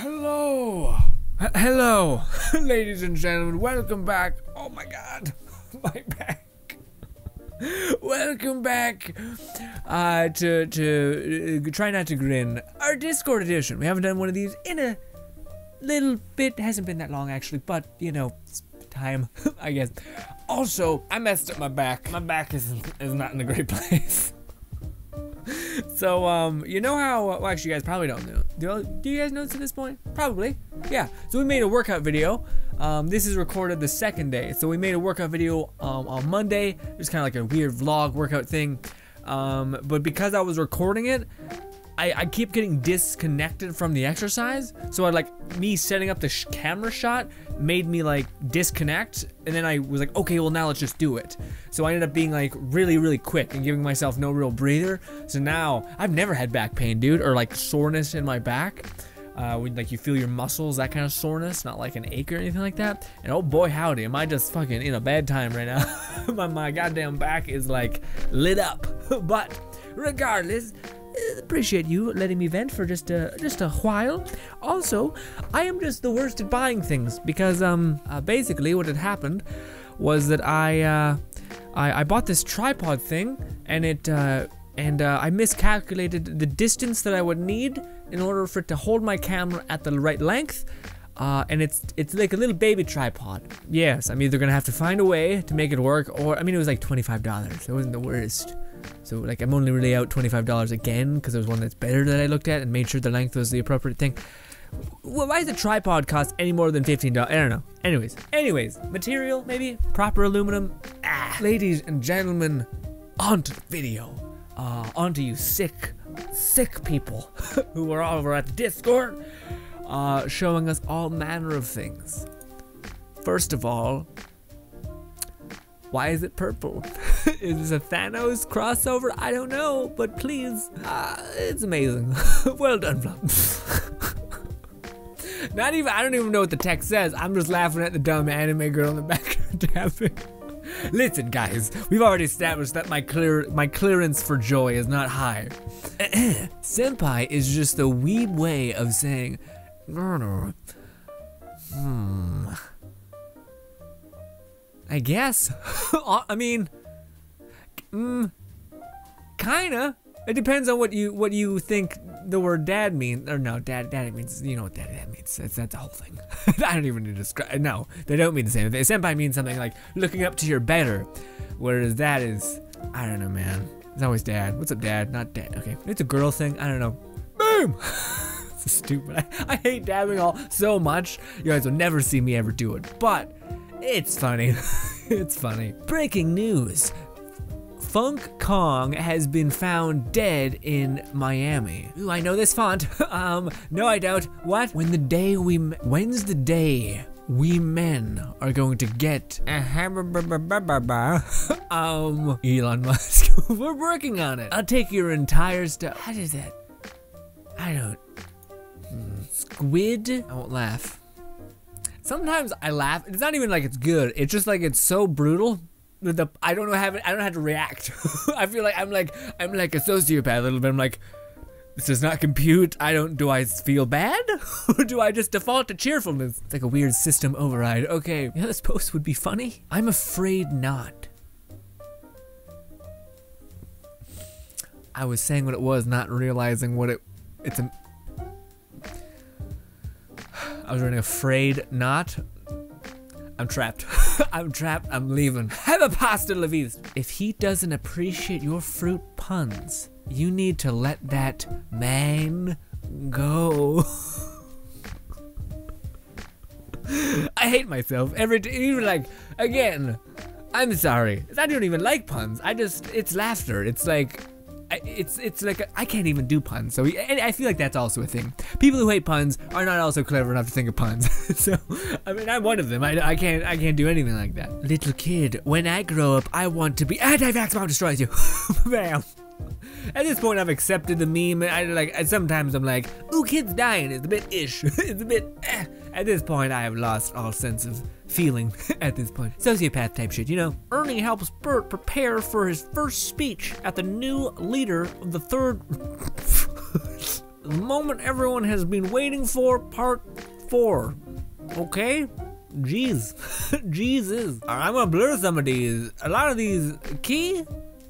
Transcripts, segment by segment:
Hello, ladies and gentlemen. Welcome back. Oh my God, my back. Welcome back to Try Not to Grin, our Discord edition. We haven't done one of these in a little bit. It hasn't been that long actually, but you know, it's time, I guess. Also, I messed up my back. My back is not in a great place. So, you know how, well, actually, you guys probably don't know. Do you guys know this at this point? Probably, yeah. So we made a workout video. This is recorded the second day. So we made a workout video on Monday. It was kind of like a weird vlog workout thing. But because I was recording it, I keep getting disconnected from the exercise. So me setting up the camera shot made me like disconnect, and then I was like, okay, well now let's just do it. So I ended up being like really quick and giving myself no real breather. So now I've never had back pain, dude, or like soreness in my back. When like you feel your muscles, that kind of soreness, not like an ache or anything like that. And oh boy howdy, am I just fucking in a bad time right now. my goddamn back is like lit up. But regardless, appreciate you letting me vent for just a while. Also, I am just the worst at buying things because basically what had happened was that I bought this tripod thing, and I miscalculated the distance that I would need in order for it to hold my camera at the right length. And it's like a little baby tripod. Yes, I'm either gonna have to find a way to make it work, or I mean, it was like $25. It wasn't the worst. So like I'm only really out $25 again because there was one that's better that I looked at and made sure the length was the appropriate thing. Well, why does a tripod cost any more than $15? I don't know. Anyways, material maybe, proper aluminum. Ladies and gentlemen, onto the video. Onto you sick people who are over at the Discord, showing us all manner of things. First of all, why is it purple? Is this a Thanos crossover? I don't know, but please, it's amazing. Well done, Flop. I don't even know what the text says. I'm just laughing at the dumb anime girl in the background tapping. Listen, guys, we've already established that my clearance for joy is not high. Senpai is just a weeb way of saying, I guess. I mean, kinda. It depends on what you think the word dad means. Or no, daddy means, you know what dad means. That's the whole thing. I don't even need to describe. No, they don't mean the same thing. Senpai means something like looking up to your better, whereas that is, I don't know, man. It's always dad. What's up, dad? Not dad. Okay, it's a girl thing. I don't know. Boom. It's stupid. I hate dabbing all so much. You guys will never see me ever do it, but it's funny. It's funny. Breaking news. Funk Kong has been found dead in Miami. Ooh, I know this font. No I don't. What? When's the day we men are going to get Elon Musk. We're working on it. I'll take your entire stuff. How does that? I don't. Squid? I won't laugh. Sometimes I laugh. It's not even like it's good. It's just like it's so brutal that I don't know how to react. I feel like I'm like a sociopath a little bit. I'm like, this does not compute. Do I feel bad? Or do I just default to cheerfulness? It's like a weird system override. Okay, yeah, this post would be funny. I'm afraid not. I was saying what it was, not realizing what it's a. I was running afraid not. I'm trapped. I'm trapped. I'm leaving. Have a pasta la vista. If he doesn't appreciate your fruit puns, you need to let that man go. I hate myself even like, again, I'm sorry. I don't even like puns. It's laughter. It's like, it's like I can't even do puns, so I feel like that's also a thing. People who hate puns are not also clever enough to think of puns. So I mean, I'm one of them. I can't do anything like that. Little kid, when I grow up, I want to be anti-vax. Mom destroys you. Bam. At this point, I've accepted the meme. Sometimes I'm like, ooh, kids dying is a bit ish. It's a bit. At this point, I have lost all sense of feeling at this point. Sociopath type shit, you know. Ernie helps Bert prepare for his first speech at the new leader of the third The moment everyone has been waiting for, part 4. Okay? Jeez. Jesus. I'm gonna blur some of these. A lot of these. Key?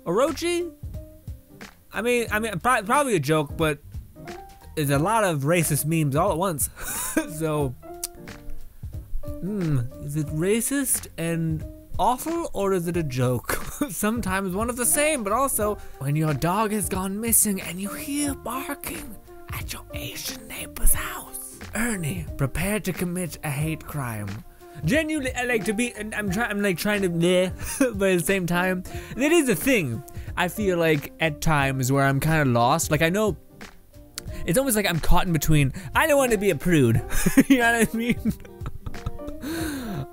Orochi? I mean, probably a joke, but there's a lot of racist memes all at once. So, is it racist and awful, or is it a joke? Sometimes one of the same, but also when your dog has gone missing and you hear barking at your Asian neighbor's house. Ernie, prepare to commit a hate crime. Genuinely, I like to be, I'm like trying to, but at the same time, it is a thing. I feel like at times where I'm kind of lost. Like I know, it's almost like I'm caught in between. I don't want to be a prude, you know what I mean?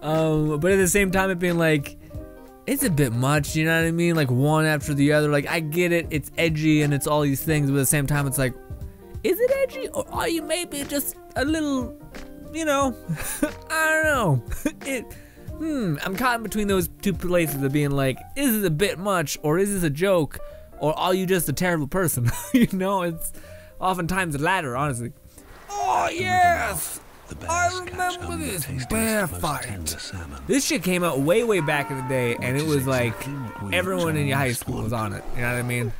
But at the same time, it being like, it's a bit much, you know what I mean? Like one after the other. Like I get it, it's edgy and it's all these things, but at the same time, it's like, is it edgy or are you maybe just a little, you know, I don't know. I'm caught in between those two places of being like, is this a bit much or is this a joke or are you just a terrible person? You know, it's oftentimes the latter, honestly. Oh yes! I remember this bear fight. This shit came out way back in the day and it was like everyone in your high school was on it, you know what I mean?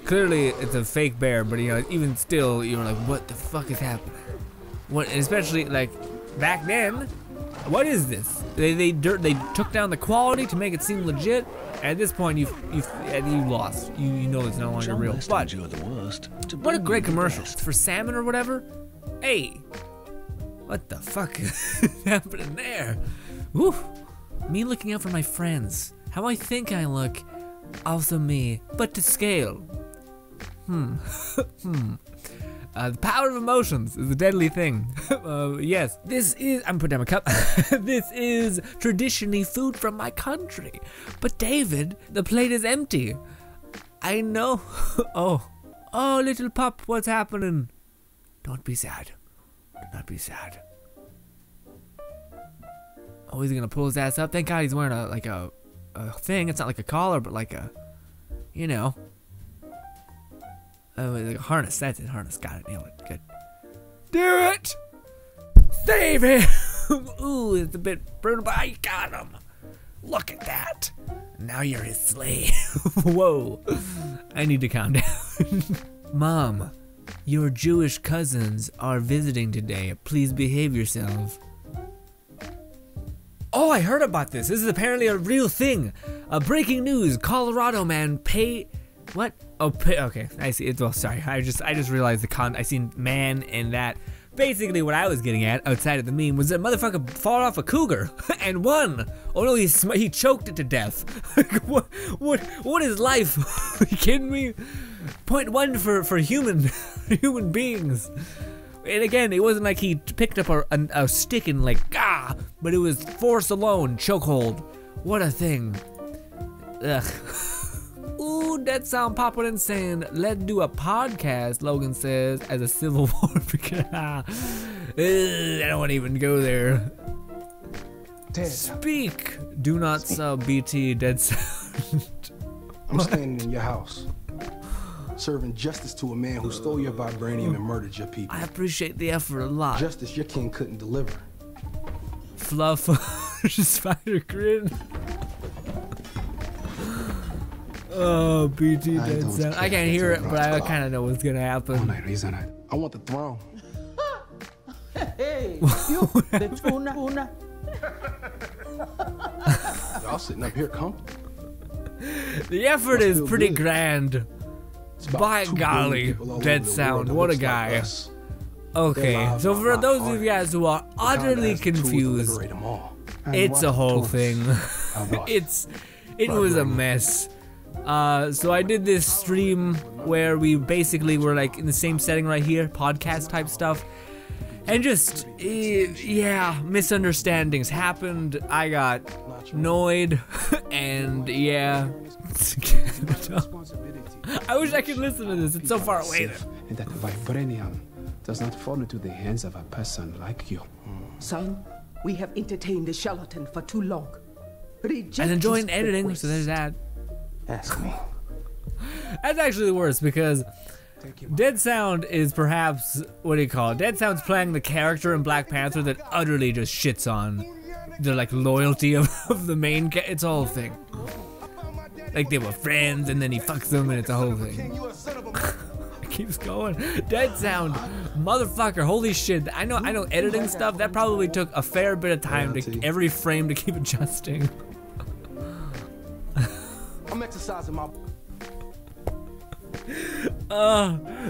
Clearly it's a fake bear, but you know, even still, you were like, what the fuck is happening? What, and especially like back then, what is this? They took down the quality to make it seem legit. At this point, you lost. You know it's no longer real. But what a great commercial. It's for salmon or whatever. Hey, what the fuck is happening there? Woo! Me looking out for my friends. How I think I look. Also me, but to scale. The power of emotions is a deadly thing. Yes, this is, I'm putting down my cup. This is traditionally food from my country. But David, the plate is empty. I know. Oh, little pup, what's happening? Don't be sad. Do not be sad. Oh, he's gonna pull his ass up. Thank God he's wearing a thing. It's not like a collar, but like a, you know. Oh, like a harness. That's it. Harness. Got it. Nailed it. Good. Do it! Save him! Ooh, it's a bit brutal, but I got him. Look at that. Now you're his slave. Whoa. I need to calm down. Mom, your Jewish cousins are visiting today. Please behave yourself. Oh, I heard about this. This is apparently a real thing. Breaking news. Colorado man pay... What? Oh, okay. I see. Well, sorry. I just realized I seen man and that. Basically, what I was getting at outside of the meme was that motherfucker fought off a cougar and won. Oh no, he choked it to death. What is life? Are you kidding me? Point one for human beings. And again, it wasn't like he picked up a stick and like but it was force alone, chokehold. What a thing. Ugh. Ooh, that sound popping and saying, let's do a podcast, Logan says, as a Civil War. I don't want to even go there. Speak. Do not sub BT dead sound. I'm standing in your house, serving justice to a man who stole your vibranium and murdered your people. I appreciate the effort a lot. Justice your king couldn't deliver. Fluff. Spider grin. Oh, BT dead sound. I can't hear it, but I kind of know what's gonna happen. I want the throne. Hey, you, the tuna. Y'all sitting up here comfortable. The effort is pretty grand. By golly, dead sound. What a guy. Okay, so for those of you guys who are utterly confused, it's a whole thing. It was a mess. So I did this stream where we basically were like in the same setting right here, podcast type stuff, and just, yeah, misunderstandings happened. I got annoyed, and yeah. I wish I could listen to this, it's so far away. And that vibranium does not fall into the hands of a person like you. Son, we have entertained the charlatan for too long. And enjoying editing, so there's that. Ask me. That's actually the worst because Dead Sound is perhaps, what do you call it? Dead Sound's playing the character in Black Panther that utterly just shits on the like loyalty of the main it's a whole thing. Like they were friends and then he fucks them and it's a whole thing. It keeps going. Dead Sound, motherfucker, holy shit. I know editing stuff, that probably took a fair bit of time to every frame to keep adjusting. I'm exercising my...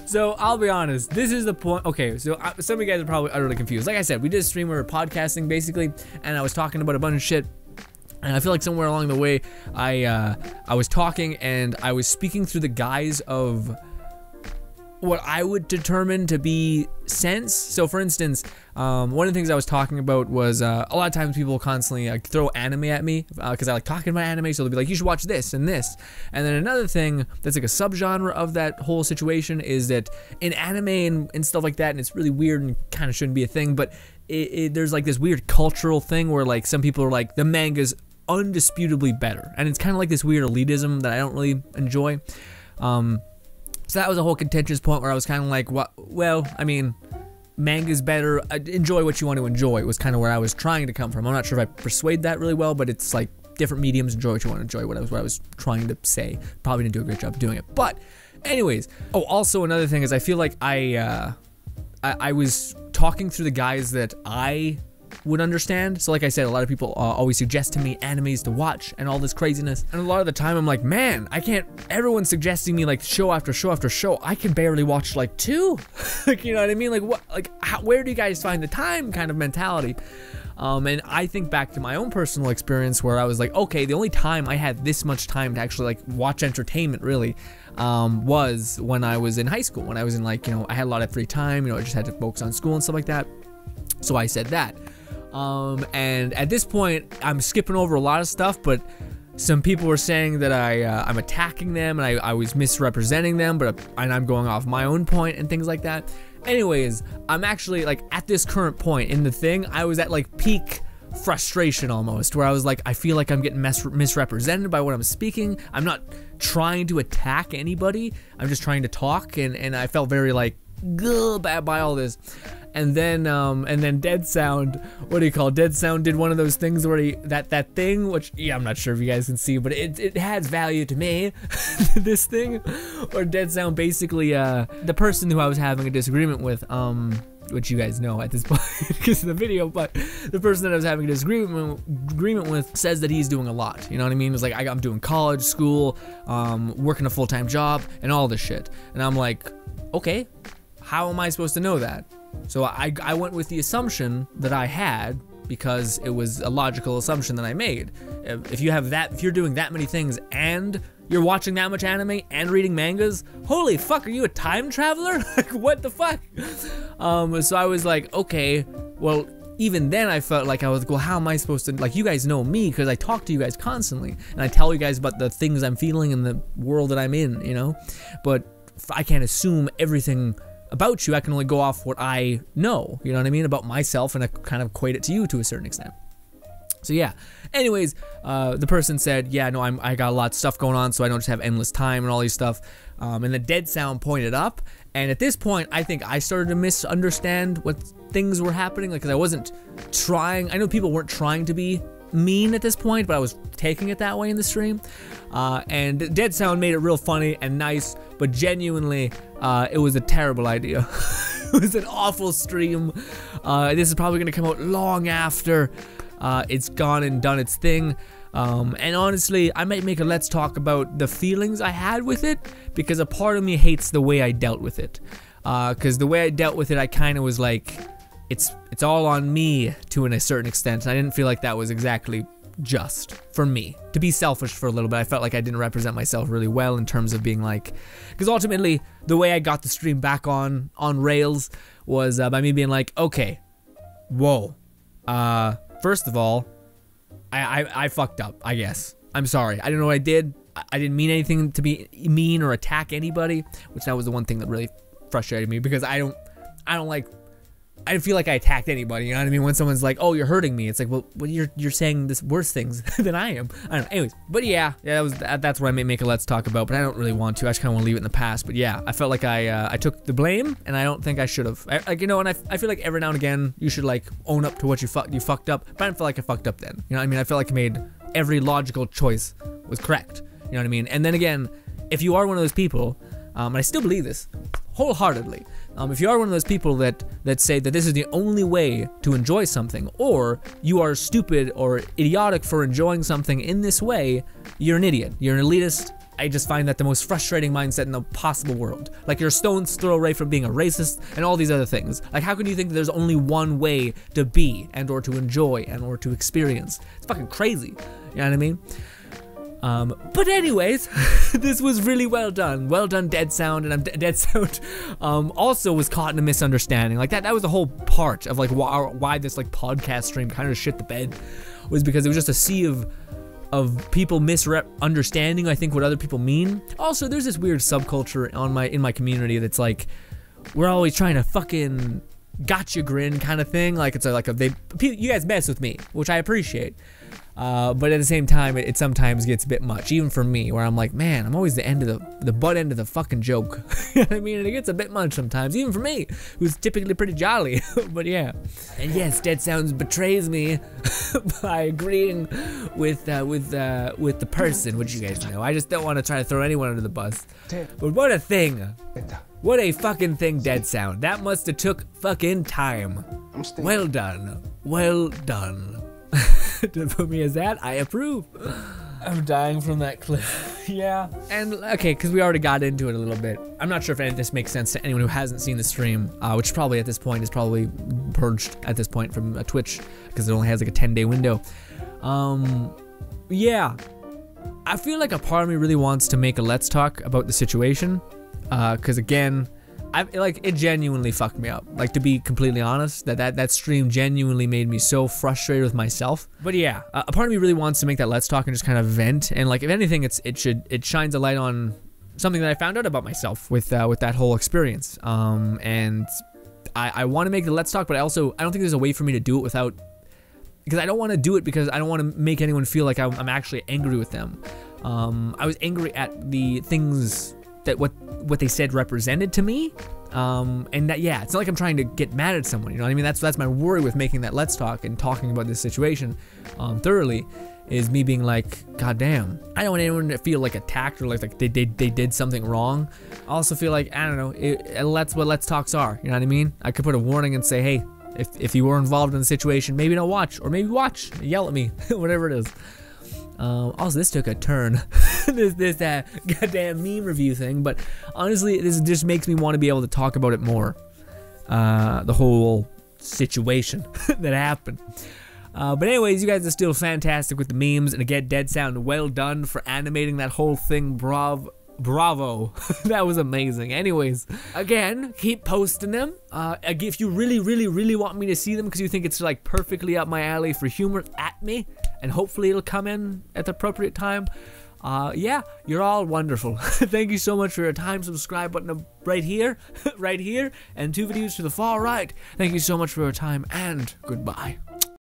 So I'll be honest, this is the point. Okay, so some of you guys are probably utterly confused. Like I said, we did a stream where we were podcasting basically, and I was talking about a bunch of shit. And I feel like somewhere along the way, I was talking and I was speaking through the guise of what I would determine to be sense. So for instance, one of the things I was talking about was a lot of times people constantly like throw anime at me because I like talking about anime, so they'll be like, you should watch this and this. And then another thing that's like a subgenre of that whole situation is that in anime and stuff like that, and it's really weird and kind of shouldn't be a thing, but there's like this weird cultural thing where like some people are like, the manga's undisputably better, and it's kind of like this weird elitism that I don't really enjoy. So that was a whole contentious point where I was kind of like, what? Well, I mean, manga's better. Enjoy what you want to enjoy. It was kind of where I was trying to come from. I'm not sure if I persuade that really well, but it's like different mediums. Enjoy what you want to enjoy. What I was trying to say. Probably didn't do a great job doing it. But, anyways. Oh, also another thing is I feel like I was talking through the guys that I would understand. So like I said, a lot of people always suggest to me animes to watch and all this craziness, and a lot of the time I'm like, man, I can't, everyone's suggesting me like show after show after show, I can barely watch like 2. Like, you know what I mean? Like what, like where do you guys find the time kind of mentality? And I think back to my own personal experience where I was like, okay, the only time I had this much time to actually like watch entertainment really was when I was in high school, when I was in like, you know, I had a lot of free time, you know, I just had to focus on school and stuff like that. So I said that. And at this point, I'm skipping over a lot of stuff, but some people were saying that I'm attacking them and I was misrepresenting them, and I'm going off my own point and things like that. Anyways, I'm actually like at this current point in the thing, I was at like peak frustration almost, where I was like, I feel like I'm getting misrepresented by what I'm speaking. I'm not trying to attack anybody. I'm just trying to talk, and I felt very like bad by all this. And then Dead Sound, what do you call it? Dead Sound did one of those things where that thing, which, yeah, I'm not sure if you guys can see, but it has value to me, this thing, where Dead Sound basically, the person who I was having a disagreement with, which you guys know at this point because of the video, but the person that I was having a disagreement with says that he's doing a lot, you know what I mean? It's like, I'm doing college, school, working a full-time job, and all this shit. And I'm like, okay, how am I supposed to know that? So I went with the assumption that I had because it was a logical assumption that I made. If you're doing that many things and you're watching that much anime and reading mangas, holy fuck, are you a time traveler? Like, what the fuck? So I was like, okay, well, even then I felt like I was like, well, how am I supposed to, like, you guys know me because I talk to you guys constantly and I tell you guys about the things I'm feeling in the world that I'm in, you know? But I can't assume everything about you. I can only go off what I know, you know what I mean, about myself, and I kind of equate it to you to a certain extent. So yeah, anyways, the person said, yeah, no, I got a lot of stuff going on, so I don't just have endless time and all these stuff, and the Dead Sound pointed up, and at this point, I think I started to misunderstand what things were happening, like, because I wasn't trying, I know people weren't trying to be mean at this point, but I was taking it that way in the stream, and Dead Sound made it real funny and nice, but genuinely, it was a terrible idea. It was an awful stream. This is probably going to come out long after it's gone and done its thing, and honestly, I might make a let's talk about the feelings I had with it, because a part of me hates the way I dealt with it, because the way I dealt with it, I kind of was like, it's all on me to a certain extent, and I didn't feel like that was exactly just for me. To be selfish for a little bit, I felt like I didn't represent myself really well in terms of being like, because ultimately the way I got the stream back on rails was by me being like, okay, whoa, first of all, I fucked up, I guess. I'm sorry, I don't know what I did. I didn't mean anything to be mean or attack anybody, which that was the one thing that really frustrated me, because I don't like I feel like I attacked anybody, you know what I mean? When someone's like, oh, you're hurting me, it's like, well you're saying this worse things than I am. I don't know. Anyways, but yeah, that's what I may make a Let's Talk about, but I don't really want to. I just kind of want to leave it in the past. But yeah, I felt like I took the blame, and I don't think I should have. Like, you know, and I feel like every now and again you should like own up to what you fucked up. But I didn't feel like I fucked up then. You know what I mean? I felt like I made every logical choice was correct. You know what I mean? And then again, if you are one of those people, and I still believe this wholeheartedly. If you are one of those people that say that this is the only way to enjoy something, or you are stupid or idiotic for enjoying something in this way, you're an idiot. You're an elitist. I just find that the most frustrating mindset in the possible world. Like, you're a stone's throw away from being a racist and all these other things. Like, how can you think that there's only one way to be and or to enjoy and or to experience? It's fucking crazy. You know what I mean? But anyways, this was really well done. Well done, Dead Sound, and Dead Sound also was caught in a misunderstanding. Like, that was the whole part of like why this like podcast stream kind of shit the bed, was because it was just a sea of people misunderstanding, I think, what other people mean. Also, there's this weird subculture in my community that's like, we're always trying to fucking gotcha grin kind of thing. Like, it's like you guys mess with me, which I appreciate. But at the same time, it sometimes gets a bit much, even for me, where I'm like, man, I'm always the butt end of the fucking joke. You know what I mean? And it gets a bit much sometimes, even for me, who's typically pretty jolly. But yeah. And yes, Dead Sounds betrays me by agreeing with the person, which you guys know. I just don't want to try to throw anyone under the bus. But what a thing. What a fucking thing, Dead Sound. That must have took fucking time. Well done. Well done. To put me as that, I approve. I'm dying from that clip. Yeah. And okay, because we already got into it a little bit. I'm not sure if any of this makes sense to anyone who hasn't seen the stream, which probably at this point is probably purged at this point from Twitch, because it only has like a 10-day window. Yeah. I feel like a part of me really wants to make a Let's Talk about the situation, because again, it genuinely fucked me up. Like, to be completely honest, that stream genuinely made me so frustrated with myself. But yeah, a part of me really wants to make that Let's Talk and just kind of vent. And like, if anything, it shines a light on something that I found out about myself with that whole experience. And I want to make the Let's Talk, but I don't think there's a way for me to do it without, because I don't want to do it because I don't want to make anyone feel like I'm actually angry with them. I was angry at the things that what they said represented to me, and that, yeah, it's not like I'm trying to get mad at someone, you know what I mean? That's my worry with making that Let's Talk and talking about this situation thoroughly, is me being like, god damn, I don't want anyone to feel like attacked or like they did something wrong. I also feel like, I don't know, that's what Let's Talks are, you know what I mean? I could put a warning and say, hey, if you were involved in the situation, maybe don't watch, or maybe watch, yell at me, whatever it is. Also, this took a turn, this goddamn meme review thing, but honestly, this just makes me want to be able to talk about it more, the whole situation that happened. But anyways, you guys are still fantastic with the memes, and again, Dead Sound, well done for animating that whole thing, bravo. That was amazing. Anyways, again, keep posting them. If you really want me to see them because you think it's like perfectly up my alley for humor, at me, and hopefully it'll come in at the appropriate time. Yeah, you're all wonderful. Thank you so much for your time. Subscribe button right here, right here, and 2 videos to the far right. Thank you so much for your time, and goodbye.